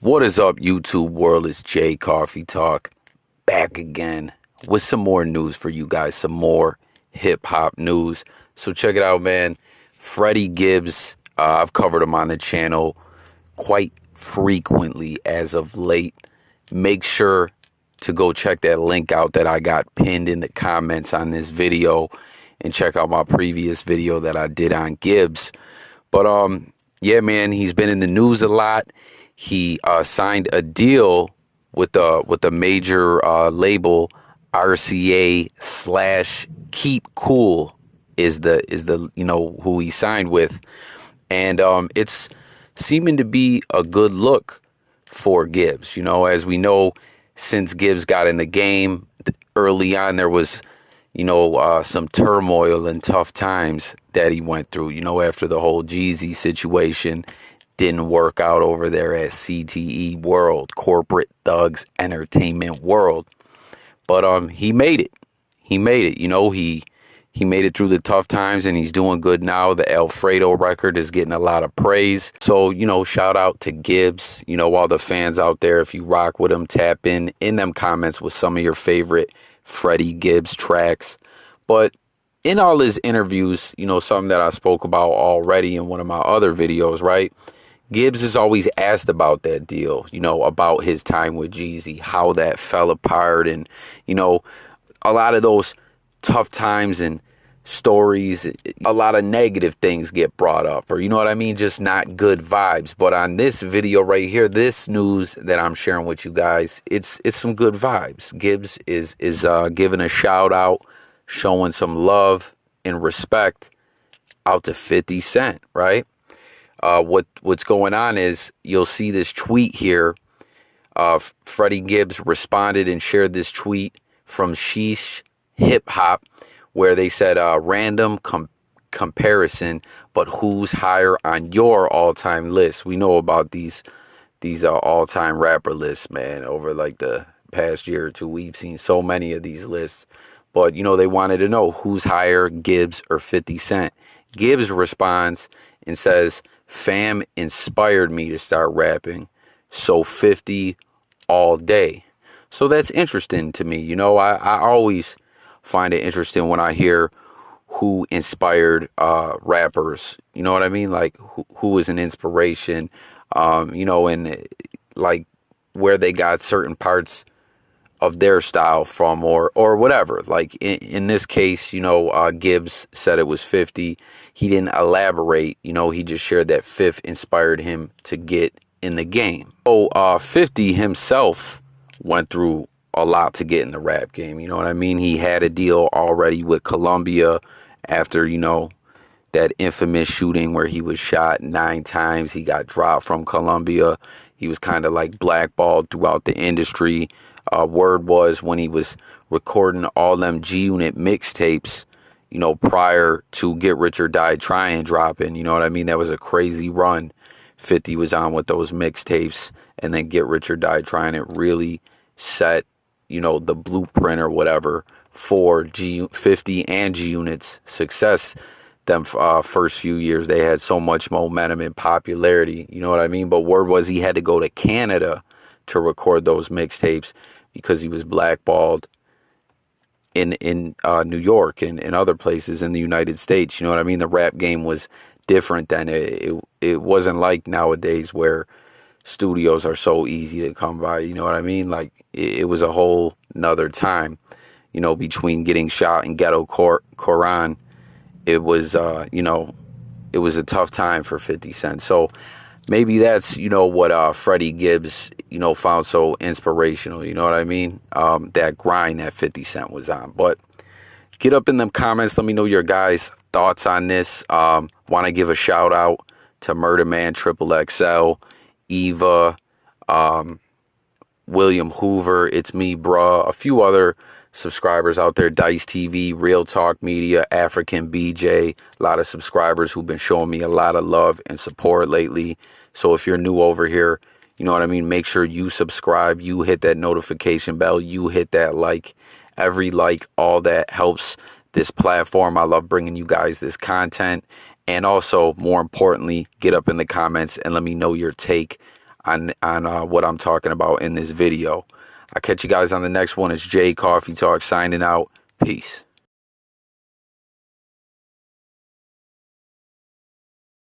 What is up, YouTube world? It's Jay Coffee Talk back again with some more news for you guys, some more hip hop news. So check it out, man. Freddie Gibbs, I've covered him on the channel quite frequently as of late. Make sure to go check that link out that I got pinned in the comments on this video and check out my previous video that I did on Gibbs. But yeah, man, he's been in the news a lot. He signed a deal with a major label, RCA slash Keep Cool is the who he signed with, and it's seeming to be a good look for Gibbs. As we know, since Gibbs got in the game early on, there was some turmoil and tough times that he went through. After the whole Jeezy situation didn't work out over there at CTE World, Corporate Thugs Entertainment World. But he made it. He made it. He made it through the tough times, and he's doing good now. The Alfredo record is getting a lot of praise. So, shout out to Gibbs. All the fans out there, if you rock with him, tap in them comments with some of your favorite Freddie Gibbs tracks. But in all his interviews, something that I spoke about already in one of my other videos, right? Gibbs is always asked about that deal, about his time with Jeezy, how that fell apart, and, a lot of those tough times and stories, a lot of negative things get brought up, or just not good vibes. But on this video right here, this news that I'm sharing with you guys, it's some good vibes. Gibbs is giving a shout out, showing some love and respect out to 50 Cent, right? What's going on is you'll see this tweet here. Freddie Gibbs responded and shared this tweet from Sheesh Hip Hop, where they said random comparison, but who's higher on your all-time list? We know about these all-time rapper lists, man. Over like the past year or two, we've seen so many of these lists. But they wanted to know who's higher, Gibbs or 50 Cent. Gibbs responds and says, "Fam inspired me to start rapping, so 50 all day." So that's interesting to me. I always find it interesting when I hear who inspired rappers. You know what I mean? Like who is an inspiration, and like where they got certain parts of their style from, or whatever. Like in this case, Gibbs said it was 50. He didn't elaborate. He just shared that Fifth inspired him to get in the game. So 50 himself went through a lot to get in the rap game. You know what I mean? He had a deal already with Columbia after, that infamous shooting where he was shot 9 times. He got dropped from Columbia. He was kind of like blackballed throughout the industry. Word was when he was recording all them G-Unit mixtapes, prior to Get Rich or Die Trying dropping. You know what I mean? That was a crazy run 50 was on with those mixtapes, and then Get Rich or Die Trying. It really set, the blueprint or whatever for G50 and G-Unit's success. Them first few years, they had so much momentum and popularity. You know what I mean? But word was he had to go to Canada to record those mixtapes because he was blackballed in New York and other places in the United States. You know what I mean? The rap game was different then. It wasn't like nowadays where studios are so easy to come by. You know what I mean? Like it was a whole nother time, between getting shot in Ghetto Koran. It was, it was a tough time for 50 Cent. So maybe that's, what Freddie Gibbs, found so inspirational. You know what I mean? That grind that 50 Cent was on. But get up in them comments. Let me know your guys' thoughts on this. Want to give a shout out to Murder Man, Triple XL, Eva, William Hoover, It's Me, Bruh, a few other subscribers out there, Dice TV, Real Talk Media, African BJ, a lot of subscribers who've been showing me a lot of love and support lately. So if you're new over here, you know what I mean, make sure you subscribe, you hit that notification bell, you hit that like. Every like, all that helps this platform. I love bringing you guys this content. And also, more importantly, get up in the comments and let me know your take on what I'm talking about in this video. I'll catch you guys on the next one. It's J Coffee Talk signing out. Peace.